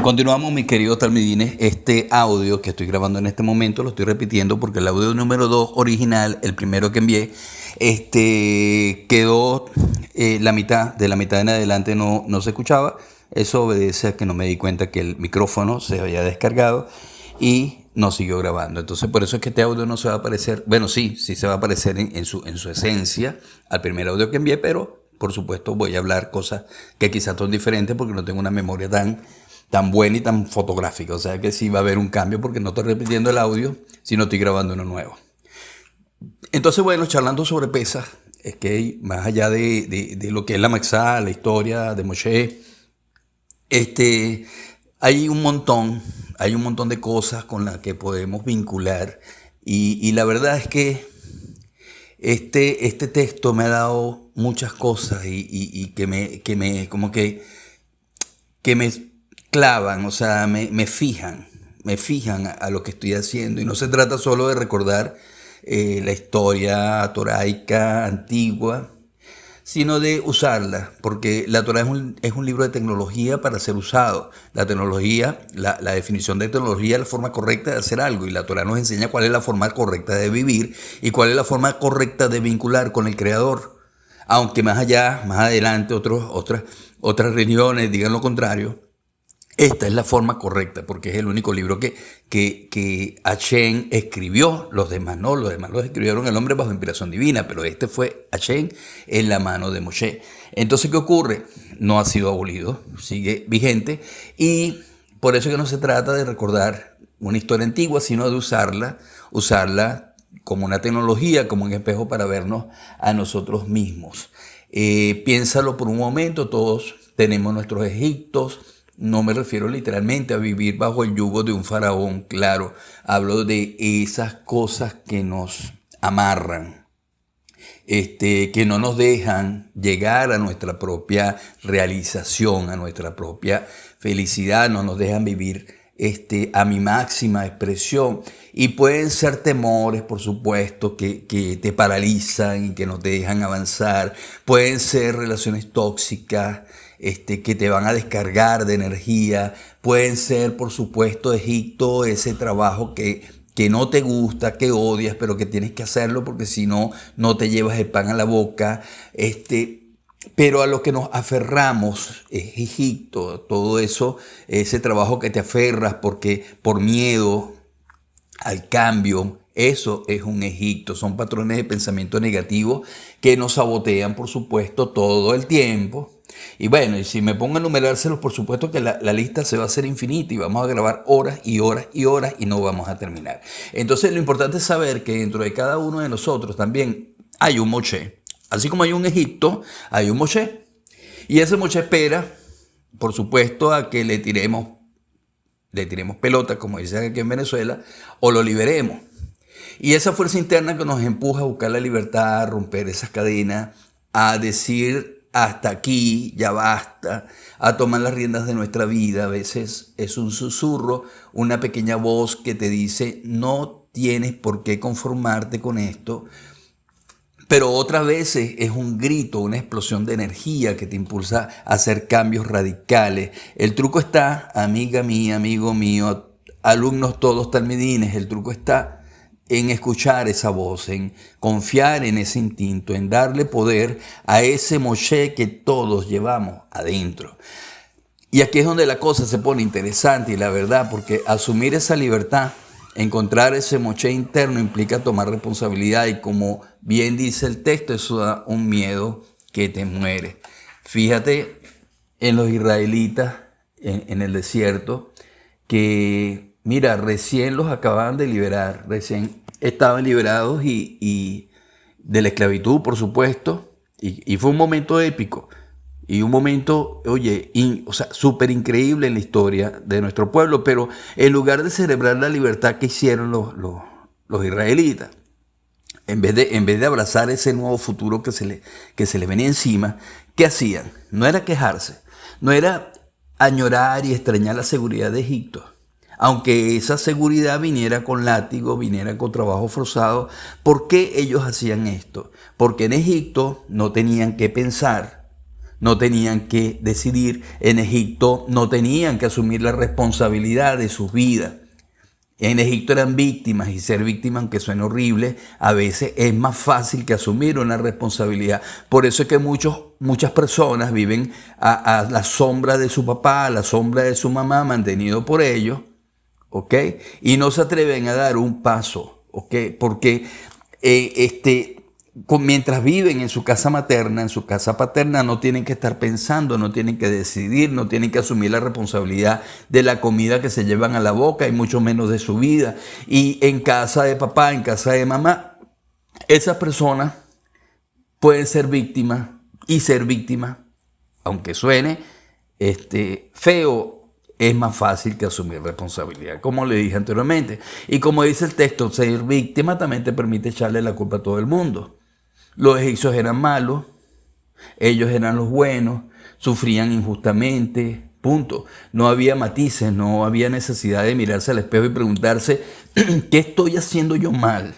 Continuamos, mis queridos talmidines. Este audio que estoy grabando en este momento lo estoy repitiendo porque el audio número 2 original, el primero que envié, quedó la mitad en adelante no se escuchaba. Eso obedece a que no me di cuenta que el micrófono se había descargado y no siguió grabando. Entonces, por eso es que este audio no se va a aparecer. Bueno, sí se va a aparecer en su esencia al primer audio que envié, pero por supuesto voy a hablar cosas que quizás son diferentes porque no tengo una memoria tan buena y tan fotográfica. O sea que sí va a haber un cambio porque no estoy repitiendo el audio, sino estoy grabando uno nuevo. Entonces, bueno, charlando sobre Pesaj, es que más allá de lo que es la Maxá, la historia de Moshe, hay un montón de cosas con las que podemos vincular. Y la verdad es que este texto me ha dado muchas cosas y que me clavan, o sea, me fijan a lo que estoy haciendo. Y no se trata solo de recordar la historia toraica antigua, sino de usarla, porque la Torá es un libro de tecnología para ser usado. La tecnología, la definición de tecnología es la forma correcta de hacer algo, y la Torá nos enseña cuál es la forma correcta de vivir y cuál es la forma correcta de vincular con el Creador. Aunque más adelante, otras religiones digan lo contrario, esta es la forma correcta, porque es el único libro que Hashem escribió. Los demás no, los demás los escribieron el hombre bajo inspiración divina, pero este fue Hashem en la mano de Moshe. Entonces, ¿qué ocurre? No ha sido abolido, sigue vigente, y por eso que no se trata de recordar una historia antigua, sino de usarla como una tecnología, como un espejo para vernos a nosotros mismos. Piénsalo por un momento, todos tenemos nuestros Egiptos. No me refiero literalmente a vivir bajo el yugo de un faraón, claro. Hablo de esas cosas que nos amarran, que no nos dejan llegar a nuestra propia realización, a nuestra propia felicidad, no nos dejan vivir a mi máxima expresión. Y pueden ser temores, por supuesto, que te paralizan y que no te dejan avanzar. Pueden ser relaciones tóxicas, que te van a descargar de energía. Pueden ser, por supuesto, Egipto, ese trabajo que no te gusta, que odias, pero que tienes que hacerlo porque si no, no te llevas el pan a la boca. Pero a lo que nos aferramos es Egipto, todo eso, ese trabajo que te aferras porque por miedo al cambio. Eso es un Egipto, son patrones de pensamiento negativo que nos sabotean, por supuesto, todo el tiempo. Y bueno, y si me pongo a enumerárselos, por supuesto que la lista se va a hacer infinita y vamos a grabar horas y horas y horas y no vamos a terminar. Entonces, lo importante es saber que dentro de cada uno de nosotros también hay un Moshe. Así como hay un Egipto, hay un Moshe. Y ese Moshe espera, por supuesto, a que le tiremos pelota, como dicen aquí en Venezuela, o lo liberemos. Y esa fuerza interna que nos empuja a buscar la libertad, a romper esas cadenas, a decir hasta aquí, ya basta, a tomar las riendas de nuestra vida. A veces es un susurro, una pequeña voz que te dice, no tienes por qué conformarte con esto. Pero otras veces es un grito, una explosión de energía que te impulsa a hacer cambios radicales. El truco está, amiga mía, amigo mío, alumnos todos talmidines, el truco está en escuchar esa voz, en confiar en ese instinto, en darle poder a ese Moshe que todos llevamos adentro. Y aquí es donde la cosa se pone interesante y la verdad, porque asumir esa libertad, encontrar ese Moshe interno implica tomar responsabilidad y como bien dice el texto, eso da un miedo que te muere. Fíjate en los israelitas en el desierto que, mira, recién los acababan de liberar, recién estaban liberados y de la esclavitud, por supuesto, y fue un momento épico. Y un momento, oye, súper increíble en la historia de nuestro pueblo, pero en lugar de celebrar la libertad que hicieron los israelitas, en vez de abrazar ese nuevo futuro que se les venía encima, ¿qué hacían? No era quejarse, no era añorar y extrañar la seguridad de Egipto. Aunque esa seguridad viniera con látigo, viniera con trabajo forzado, ¿por qué ellos hacían esto? Porque en Egipto no tenían que pensar. no tenían que decidir. En Egipto no tenían que asumir la responsabilidad de sus vidas. En Egipto eran víctimas y ser víctima, aunque suene horrible, a veces es más fácil que asumir una responsabilidad. Por eso es que muchas personas viven a la sombra de su papá, a la sombra de su mamá, mantenido por ellos, ¿ok? Y no se atreven a dar un paso, ¿ok? Porque mientras viven en su casa materna, en su casa paterna, no tienen que estar pensando, no tienen que decidir, no tienen que asumir la responsabilidad de la comida que se llevan a la boca y mucho menos de su vida. Y en casa de papá, en casa de mamá, esas personas pueden ser víctimas y ser víctimas, aunque suene feo, es más fácil que asumir responsabilidad, como le dije anteriormente. Y como dice el texto, ser víctima también te permite echarle la culpa a todo el mundo. Los egipcios eran malos, ellos eran los buenos, sufrían injustamente, punto. No había matices, no había necesidad de mirarse al espejo y preguntarse, ¿qué estoy haciendo yo mal?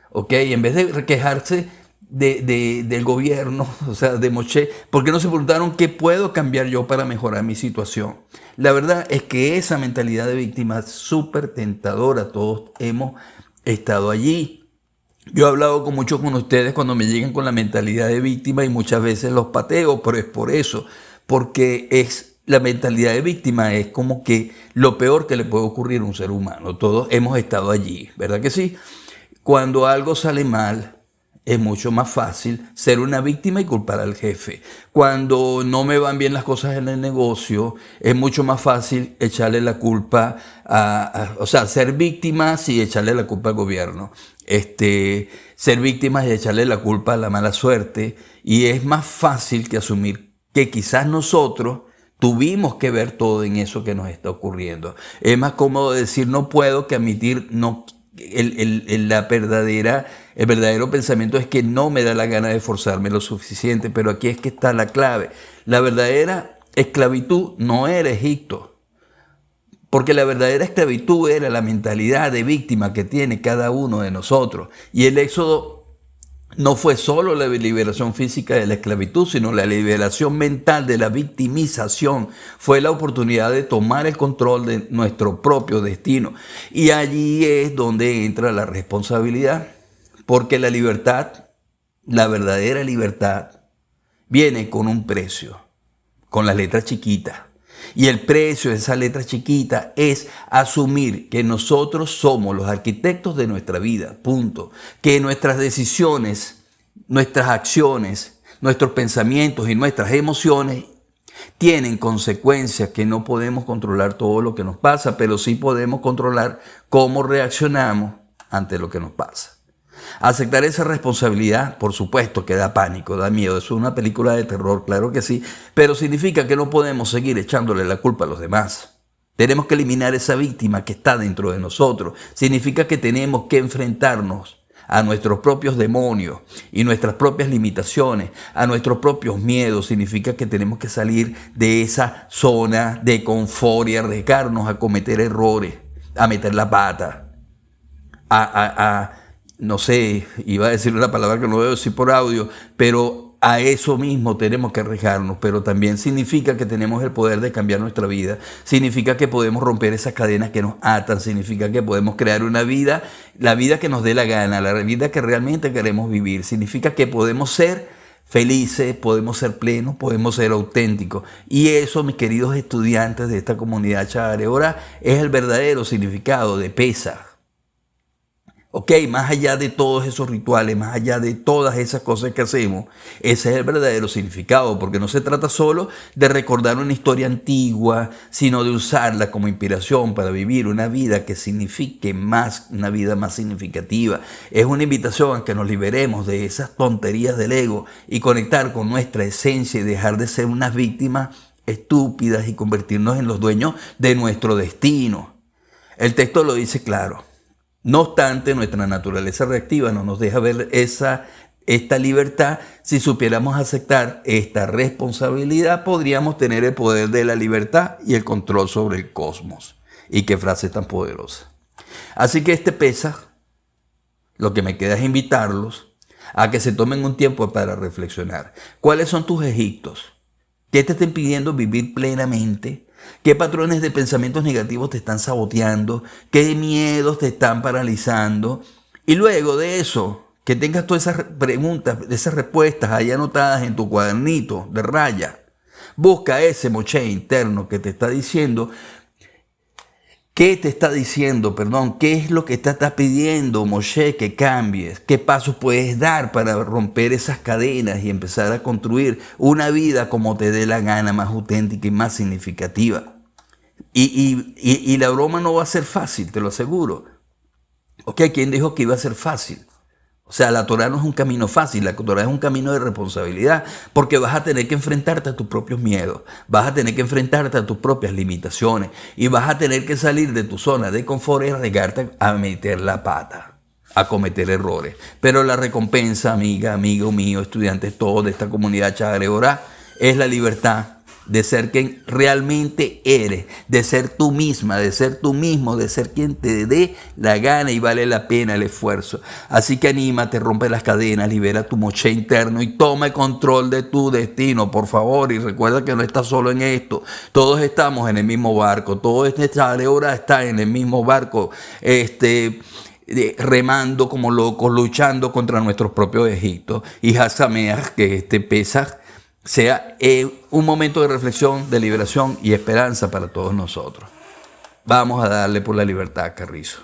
¿Ok? En vez de quejarse del gobierno, o sea, de Moshe, ¿por qué no se preguntaron qué puedo cambiar yo para mejorar mi situación? La verdad es que esa mentalidad de víctima es súper tentadora, todos hemos estado allí. Yo he hablado con muchos con ustedes cuando me llegan con la mentalidad de víctima y muchas veces los pateo, pero es por eso, porque la mentalidad de víctima es como que lo peor que le puede ocurrir a un ser humano. Todos hemos estado allí, ¿verdad que sí? Cuando algo sale mal, es mucho más fácil ser una víctima y culpar al jefe. Cuando no me van bien las cosas en el negocio, es mucho más fácil echarle la culpa o sea, ser víctimas y echarle la culpa al gobierno. Ser víctimas y echarle la culpa a la mala suerte. Y es más fácil que asumir que quizás nosotros tuvimos que ver todo en eso que nos está ocurriendo. Es más cómodo decir no puedo que admitir no. El verdadero pensamiento es que no me da la gana de esforzarme lo suficiente, pero aquí es que está la clave. La verdadera esclavitud no era Egipto, porque la verdadera esclavitud era la mentalidad de víctima que tiene cada uno de nosotros. Y el éxodo no fue solo la liberación física de la esclavitud, sino la liberación mental de la victimización. Fue la oportunidad de tomar el control de nuestro propio destino. Y allí es donde entra la responsabilidad, porque la libertad, la verdadera libertad, viene con un precio, con las letras chiquitas. Y el precio de esa letra chiquita es asumir que nosotros somos los arquitectos de nuestra vida, punto. Que nuestras decisiones, nuestras acciones, nuestros pensamientos y nuestras emociones tienen consecuencias, que no podemos controlar todo lo que nos pasa, pero sí podemos controlar cómo reaccionamos ante lo que nos pasa. Aceptar esa responsabilidad, por supuesto, que da pánico, da miedo. Es una película de terror, claro que sí, pero significa que no podemos seguir echándole la culpa a los demás. Tenemos que eliminar esa víctima que está dentro de nosotros. Significa que tenemos que enfrentarnos a nuestros propios demonios y nuestras propias limitaciones, a nuestros propios miedos. Significa que tenemos que salir de esa zona de confort y arriesgarnos a cometer errores, a meter la pata, no sé, iba a decir una palabra que no debo decir por audio, pero a eso mismo tenemos que arriesgarnos. Pero también significa que tenemos el poder de cambiar nuestra vida, significa que podemos romper esas cadenas que nos atan, significa que podemos crear una vida, la vida que nos dé la gana, la vida que realmente queremos vivir, significa que podemos ser felices, podemos ser plenos, podemos ser auténticos. Y eso, mis queridos estudiantes de esta comunidad Chavare Ora, es el verdadero significado de Pesaj. Ok, más allá de todos esos rituales, más allá de todas esas cosas que hacemos, ese es el verdadero significado, porque no se trata solo de recordar una historia antigua, sino de usarla como inspiración para vivir una vida que signifique más, una vida más significativa. Es una invitación a que nos liberemos de esas tonterías del ego y conectar con nuestra esencia y dejar de ser unas víctimas estúpidas y convertirnos en los dueños de nuestro destino. El texto lo dice claro. No obstante, nuestra naturaleza reactiva no nos deja ver esta libertad. Si supiéramos aceptar esta responsabilidad, podríamos tener el poder de la libertad y el control sobre el cosmos. Y qué frase tan poderosa. Así que Pesaj, lo que me queda es invitarlos a que se tomen un tiempo para reflexionar. ¿Cuáles son tus Egiptos? ¿Qué te está impidiendo vivir plenamente? ¿Qué patrones de pensamientos negativos te están saboteando? ¿Qué miedos te están paralizando? Y luego de eso, que tengas todas esas preguntas, esas respuestas ahí anotadas en tu cuadernito de raya. Busca ese moche interno que te está diciendo. ¿Qué te está diciendo, perdón? ¿Qué es lo que te está pidiendo, Moshe, que cambies? ¿Qué pasos puedes dar para romper esas cadenas y empezar a construir una vida como te dé la gana, más auténtica y más significativa? Y la broma no va a ser fácil, te lo aseguro. Ok, ¿quién dijo que iba a ser fácil? O sea, la Torah no es un camino fácil, la Torah es un camino de responsabilidad, porque vas a tener que enfrentarte a tus propios miedos, vas a tener que enfrentarte a tus propias limitaciones y vas a tener que salir de tu zona de confort y arriesgarte a meter la pata, a cometer errores. Pero la recompensa, amiga, amigo mío, estudiantes todos de esta comunidad Chagre Orá, es la libertad de ser quien realmente eres, de ser tú misma, de ser tú mismo, de ser quien te dé la gana y vale la pena el esfuerzo. Así que anímate, rompe las cadenas, libera tu moche interno y toma el control de tu destino, por favor. Y recuerda que no estás solo en esto, todos estamos en el mismo barco, todo este Chagre Orá está en el mismo barco, remando como locos, luchando contra nuestros propios Egiptos. Y Hasameach, que Pesaj sea un momento de reflexión, de liberación y esperanza para todos nosotros. Vamos a darle por la libertad, Carrizo.